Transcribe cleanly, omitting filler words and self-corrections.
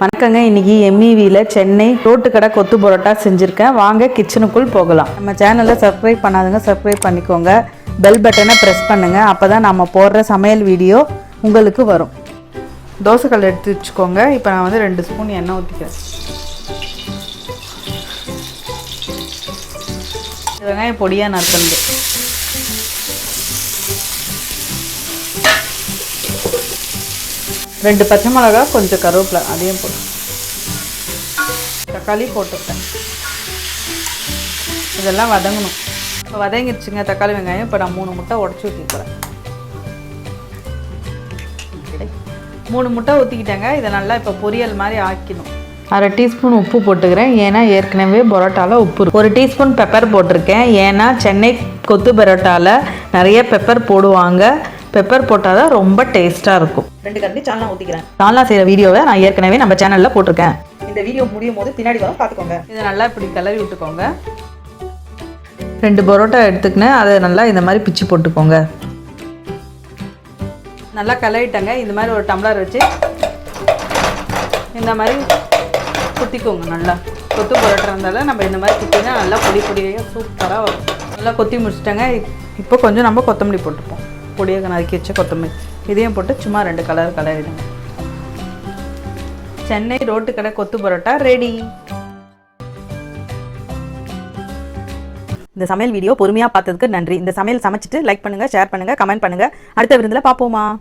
வணக்கங்க. இன்றைக்கி எம்இவியில் சென்னை ரோட்டு கடை கொத்து பரோட்டா செஞ்சுருக்கேன். வாங்க கிச்சனுக்குள் போகலாம். நம்ம சேனலில் சப்ஸ்கிரைப் பண்ணாதுங்க, சப்ஸ்கிரைப் பண்ணிக்கோங்க. பெல் பட்டனை ப்ரெஸ் பண்ணுங்கள். அப்போ தான் நம்ம போடுற சமையல் வீடியோ உங்களுக்கு வரும். தோசைக்கல் எடுத்து வச்சுக்கோங்க. இப்போ நான் வந்து 2 ஸ்பூன் எண்ணெய் ஊற்றிக்கிறேன். வெங்காயம் பொடியாக நறுக்கிறது, ரெண்டு பச்சை மிளகா, கொஞ்சம் கருவேப்பிலை அதையும் போட்டு, தக்காளி போட்டுப்பேன். இதெல்லாம் வதங்கணும். இப்போ வதங்கிடுச்சுங்க தக்காளி வெங்காயம். இப்போ நான் 3 முட்டை உடச்சி ஊற்றிக்கிறேன். 3 முட்டை ஊற்றிக்கிட்டேங்க. இதை நல்லா இப்போ பொரியல் மாதிரி ஆக்கணும். 1/2 டீஸ்பூன் உப்பு போட்டுக்கிறேன், ஏன்னா ஏற்கனவே பரோட்டாவில் உப்பு இருக்கும். 1 டீஸ்பூன் பெப்பர் போட்டிருக்கேன், ஏன்னா சென்னை கொத்து பரோட்டாவில் நிறைய பெப்பர் போடுவாங்க. பெப்பர் போட்டால் தான் ரொம்ப டேஸ்ட்டாக இருக்கும். 2 கரண்டி சால்னா ஊற்றிக்கிறேன். சால்னா செய்கிற வீடியோவை நான் ஏற்கனவே நம்ம சேனலில் போட்டிருக்கேன். இந்த வீடியோ முடியும் போது பின்னாடி வரும், பார்த்துக்கோங்க. இதை நல்லா இப்படி கிளறி விட்டுக்கோங்க. 2 பரோட்டா எடுத்துக்கினேன், அதை நல்லா இந்த மாதிரி பிச்சு போட்டுக்கோங்க. நல்லா கிளறிட்டங்க. இந்த மாதிரி ஒரு டம்ளர் வச்சு இந்த மாதிரி குத்திக்கோங்க. நல்லா கொத்து பரோட்டா இருந்தாலும் நம்ம இந்த மாதிரி குத்தினா நல்லா பொடி பொடியாக சூப்பராக வரும். நல்லா கொத்தி முடிச்சிட்டங்க. இப்போ கொஞ்சம் நம்ம கொத்தமல்லி போட்டுப்போம். பொடியாக நறுக்கி வச்ச கொத்தமல்லி இதையும் போட்டு சும்மா 2 கலர் கலரிடுங்க. சென்னை ரோட்டு கடை கொத்து பரோட்டா ரெடி. இந்த சமையல் வீடியோ பொறுமையாக பார்த்ததுக்கு நன்றி. இந்த சமையல் சமைச்சிட்டு லைக் பண்ணுங்கள், ஷேர் பண்ணுங்கள், கமெண்ட் பண்ணுங்கள். அடுத்த விருந்தில் பார்ப்போமா.